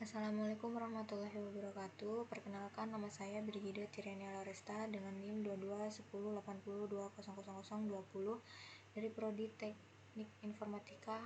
Assalamualaikum warahmatullahi wabarakatuh. Perkenalkan, nama saya Brigida Tirenia Laresta dengan NIM 221080200020 dari Prodi Teknik Informatika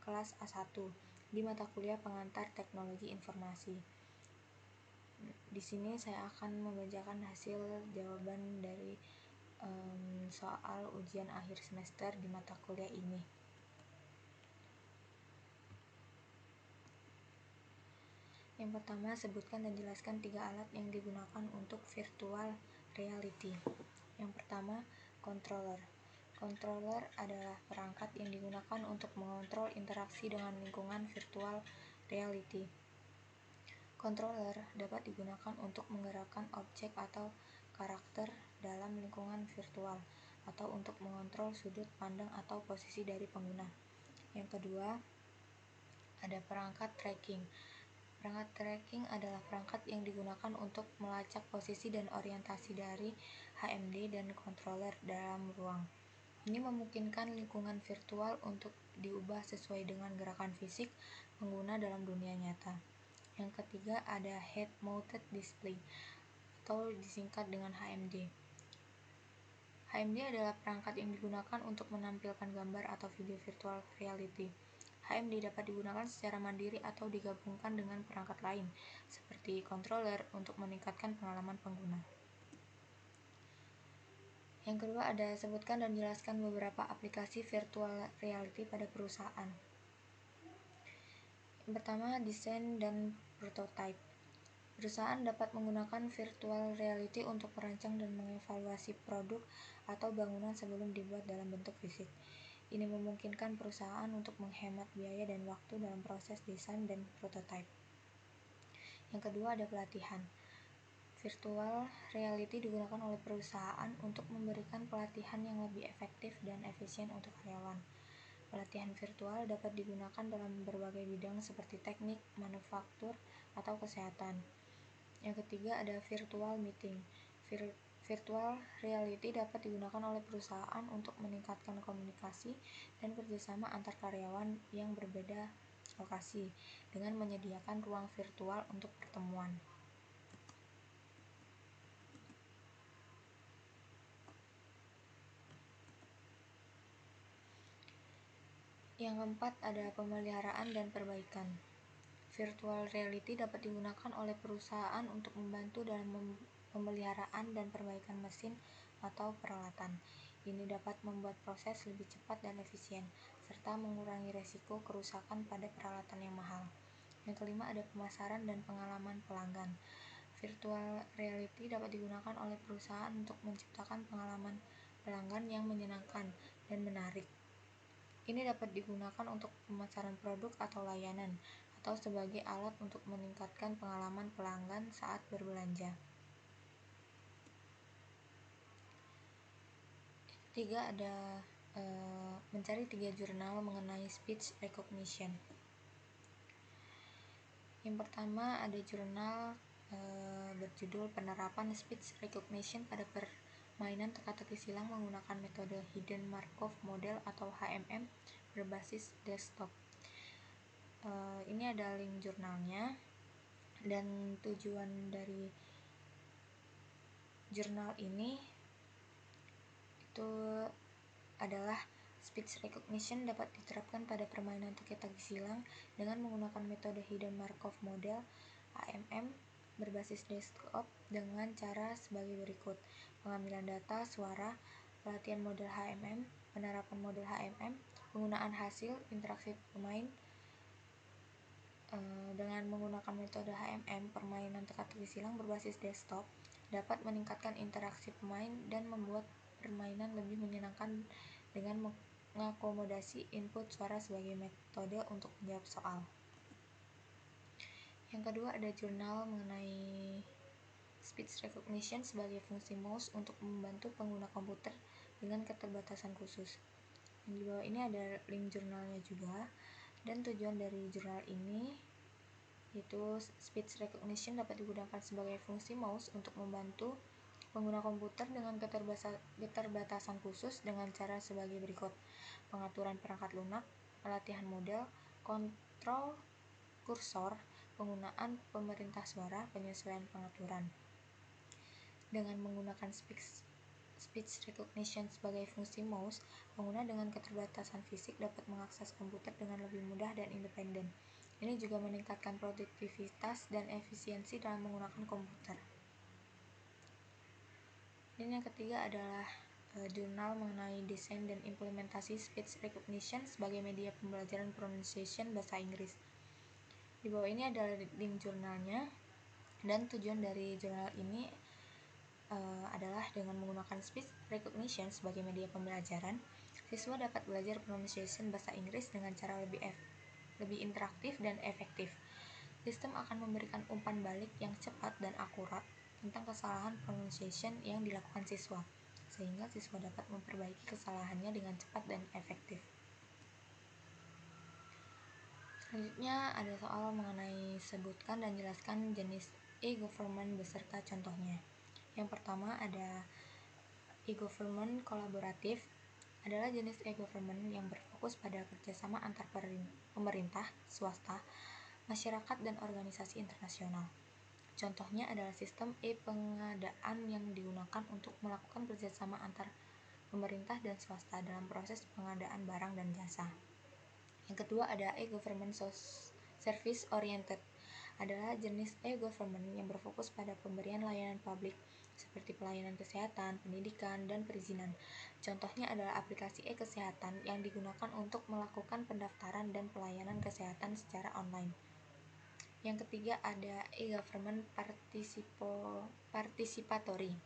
kelas A1 di mata kuliah Pengantar Teknologi Informasi. Di sini saya akan membacakan hasil jawaban dari soal ujian akhir semester di mata kuliah ini. Yang pertama, sebutkan dan jelaskan 3 alat yang digunakan untuk virtual reality. Yang pertama, controller. Controller adalah perangkat yang digunakan untuk mengontrol interaksi dengan lingkungan virtual reality. Controller dapat digunakan untuk menggerakkan objek atau karakter dalam lingkungan virtual atau untuk mengontrol sudut pandang atau posisi dari pengguna. Yang kedua, ada perangkat tracking. Perangkat tracking adalah perangkat yang digunakan untuk melacak posisi dan orientasi dari HMD dan controller dalam ruang. Ini memungkinkan lingkungan virtual untuk diubah sesuai dengan gerakan fisik pengguna dalam dunia nyata. Yang ketiga, ada head mounted display atau disingkat dengan HMD. HMD adalah perangkat yang digunakan untuk menampilkan gambar atau video virtual reality. HMD dapat digunakan secara mandiri atau digabungkan dengan perangkat lain, seperti controller, untuk meningkatkan pengalaman pengguna. Yang kedua, ada sebutkan dan jelaskan beberapa aplikasi virtual reality pada perusahaan. Yang pertama, desain dan prototype. Perusahaan dapat menggunakan virtual reality untuk merancang dan mengevaluasi produk atau bangunan sebelum dibuat dalam bentuk fisik. Ini memungkinkan perusahaan untuk menghemat biaya dan waktu dalam proses desain dan prototype. Yang kedua, ada pelatihan. Virtual reality digunakan oleh perusahaan untuk memberikan pelatihan yang lebih efektif dan efisien untuk karyawan. Pelatihan virtual dapat digunakan dalam berbagai bidang seperti teknik, manufaktur, atau kesehatan. Yang ketiga, ada virtual meeting. Virtual reality dapat digunakan oleh perusahaan untuk meningkatkan komunikasi dan kerjasama antar karyawan yang berbeda lokasi dengan menyediakan ruang virtual untuk pertemuan. Yang keempat, ada pemeliharaan dan perbaikan. Virtual reality dapat digunakan oleh perusahaan untuk membantu dalam pemeliharaan dan perbaikan mesin atau peralatan. Ini dapat membuat proses lebih cepat dan efisien, serta mengurangi resiko kerusakan pada peralatan yang mahal. Yang kelima, ada pemasaran dan pengalaman pelanggan. Virtual reality dapat digunakan oleh perusahaan untuk menciptakan pengalaman pelanggan yang menyenangkan dan menarik. Ini dapat digunakan untuk pemasaran produk atau layanan, atau sebagai alat untuk meningkatkan pengalaman pelanggan saat berbelanja. Ketiga, ada mencari 3 jurnal mengenai speech recognition. Yang pertama, ada jurnal berjudul Penerapan Speech Recognition pada Permainan Teka-teki Silang menggunakan metode Hidden Markov Model atau HMM berbasis desktop. Ini ada link jurnalnya, dan tujuan dari jurnal ini itu adalah speech recognition dapat diterapkan pada permainan teka-teki silang dengan menggunakan metode Hidden Markov Model HMM berbasis desktop dengan cara sebagai berikut: pengambilan data suara, pelatihan model HMM, penerapan model HMM, penggunaan hasil interaksi pemain. Dengan menggunakan metode HMM, permainan teka-teki silang berbasis desktop dapat meningkatkan interaksi pemain dan membuat permainan lebih menyenangkan dengan mengakomodasi input suara sebagai metode untuk menjawab soal. Yang kedua, ada jurnal mengenai speech recognition sebagai fungsi mouse untuk membantu pengguna komputer dengan keterbatasan khusus. Di bawah ini ada link jurnalnya juga, dan tujuan dari jurnal ini yaitu speech recognition dapat digunakan sebagai fungsi mouse untuk membantu pengguna komputer dengan keterbatasan khusus dengan cara sebagai berikut: pengaturan perangkat lunak, pelatihan model, kontrol kursor, penggunaan pemerintah suara, penyesuaian pengaturan. Dengan menggunakan speech recognition sebagai fungsi mouse, pengguna dengan keterbatasan fisik dapat mengakses komputer dengan lebih mudah dan independen. Ini juga meningkatkan produktivitas dan efisiensi dalam menggunakan komputer. Dan yang ketiga adalah jurnal mengenai desain dan implementasi speech recognition sebagai media pembelajaran pronunciation bahasa Inggris. Di bawah ini adalah link jurnalnya, dan tujuan dari jurnal ini adalah dengan menggunakan speech recognition sebagai media pembelajaran, siswa dapat belajar pronunciation bahasa Inggris dengan cara lebih interaktif dan efektif. Sistem akan memberikan umpan balik yang cepat dan akurat tentang kesalahan pronunciation yang dilakukan siswa, sehingga siswa dapat memperbaiki kesalahannya dengan cepat dan efektif. Selanjutnya ada soal mengenai sebutkan dan jelaskan jenis e-government beserta contohnya. Yang pertama ada e-government kolaboratif, adalah jenis e-government yang berfokus pada kerjasama antar pemerintah, swasta, masyarakat, dan organisasi internasional. Contohnya adalah sistem e-pengadaan yang digunakan untuk melakukan kerjasama antar pemerintah dan swasta dalam proses pengadaan barang dan jasa. Yang kedua ada e-government service oriented, adalah jenis e-government yang berfokus pada pemberian layanan publik seperti pelayanan kesehatan, pendidikan, dan perizinan. Contohnya adalah aplikasi e-kesehatan yang digunakan untuk melakukan pendaftaran dan pelayanan kesehatan secara online. Yang ketiga ada e-government participatory,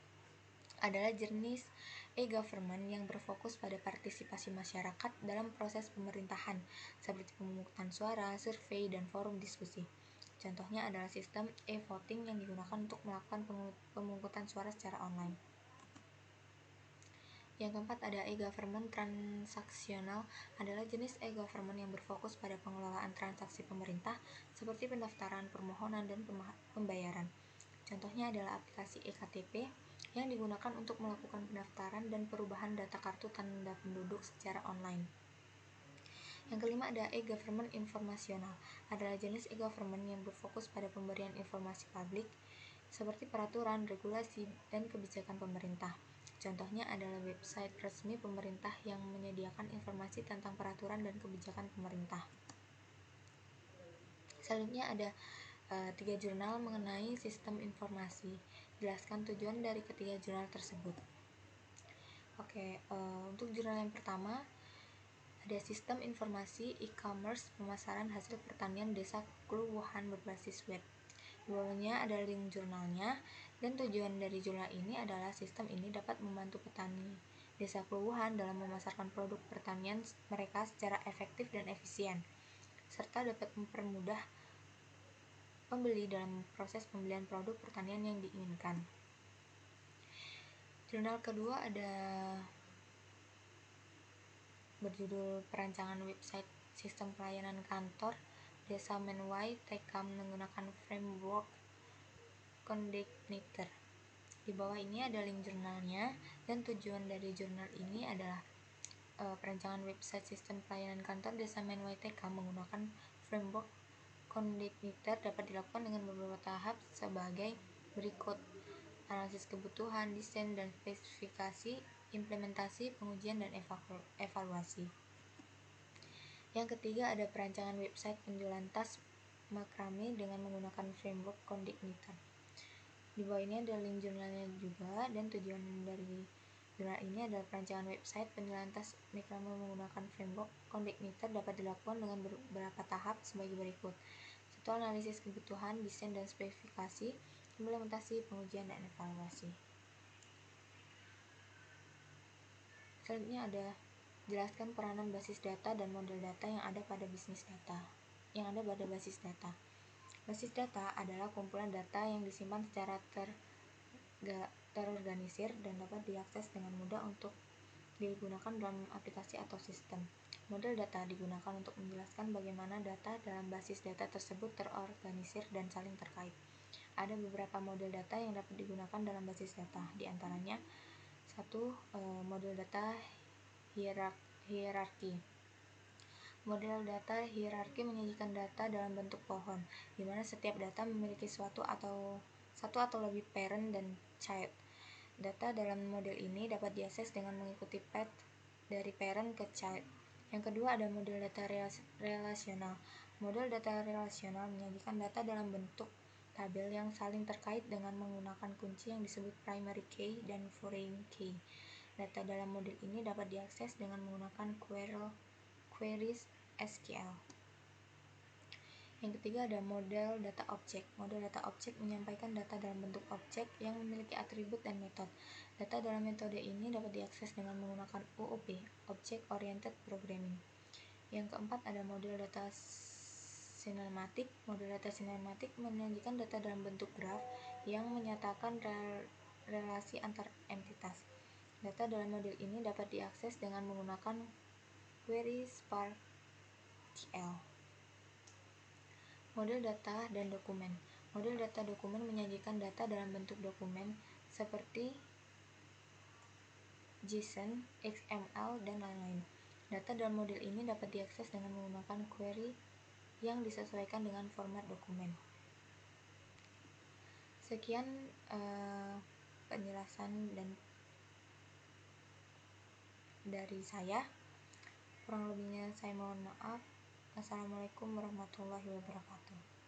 adalah jenis e-government yang berfokus pada partisipasi masyarakat dalam proses pemerintahan, seperti pemungutan suara, survei, dan forum diskusi. Contohnya adalah sistem e-voting yang digunakan untuk melakukan pemungutan suara secara online. Yang keempat ada e-government transaksional, adalah jenis e-government yang berfokus pada pengelolaan transaksi pemerintah seperti pendaftaran, permohonan, dan pembayaran. Contohnya adalah aplikasi e-KTP yang digunakan untuk melakukan pendaftaran dan perubahan data kartu tanda penduduk secara online. Yang kelima ada e-government informasional, adalah jenis e-government yang berfokus pada pemberian informasi publik seperti peraturan, regulasi, dan kebijakan pemerintah. Contohnya adalah website resmi pemerintah yang menyediakan informasi tentang peraturan dan kebijakan pemerintah. Selanjutnya ada 3 jurnal mengenai sistem informasi. Jelaskan tujuan dari ketiga jurnal tersebut. Untuk jurnal yang pertama ada sistem informasi e-commerce pemasaran hasil pertanian desa Kluwuhan berbasis web. Di bawahnya ada link jurnalnya, dan tujuan dari jurnal ini adalah sistem ini dapat membantu petani desa Kluwuhan dalam memasarkan produk pertanian mereka secara efektif dan efisien, serta dapat mempermudah pembeli dalam proses pembelian produk pertanian yang diinginkan. Jurnal kedua ada berjudul Perancangan Website Sistem Pelayanan Kantor Desa Menwai Tekam menggunakan framework Condigniter. Di bawah ini ada link jurnalnya, dan tujuan dari jurnal ini adalah perancangan website sistem pelayanan kantor Desa Menwai Tekam menggunakan framework Condigniter dapat dilakukan dengan beberapa tahap sebagai berikut: analisis kebutuhan, desain dan spesifikasi, implementasi, pengujian, dan evaluasi. Yang ketiga ada perancangan website penjualan tas makrame dengan menggunakan framework Condigniter. Di bawah ini ada link jurnalnya juga, dan tujuan dari jurnal ini adalah perancangan website penjualan tas makrame menggunakan framework Condigniter dapat dilakukan dengan beberapa tahap sebagai berikut: 1. Analisis kebutuhan, desain dan spesifikasi, implementasi, pengujian, dan evaluasi. Selanjutnya ada jelaskan peranan basis data dan model data yang ada pada basis data. Basis data adalah kumpulan data yang disimpan secara terorganisir dan dapat diakses dengan mudah untuk digunakan dalam aplikasi atau sistem. Model data digunakan untuk menjelaskan bagaimana data dalam basis data tersebut terorganisir dan saling terkait. Ada beberapa model data yang dapat digunakan dalam basis data, di antaranya 1. Model data hierarki. Model data hierarki menyajikan data dalam bentuk pohon, di mana setiap data memiliki satu atau lebih parent dan child. Data dalam model ini dapat diakses dengan mengikuti path dari parent ke child. Yang kedua ada model data relasional. Model data relasional menyajikan data dalam bentuk tabel yang saling terkait dengan menggunakan kunci yang disebut primary key dan foreign key. Data dalam model ini dapat diakses dengan menggunakan queries SQL. Yang ketiga ada model data objek. Model data objek menyampaikan data dalam bentuk objek yang memiliki atribut dan metode. Data dalam metode ini dapat diakses dengan menggunakan OOP, Object Oriented Programming. Yang keempat ada model data sinematik. Model data sinematik menyajikan data dalam bentuk graf yang menyatakan relasi antar entitas. Data dalam model ini dapat diakses dengan menggunakan query SparkQL. Model data dan dokumen. Model data dokumen menyajikan data dalam bentuk dokumen seperti JSON, XML, dan lain-lain. Data dalam model ini dapat diakses dengan menggunakan query yang disesuaikan dengan format dokumen. Sekian penjelasan dari saya. Kurang lebihnya saya mohon maaf. Assalamualaikum warahmatullahi wabarakatuh.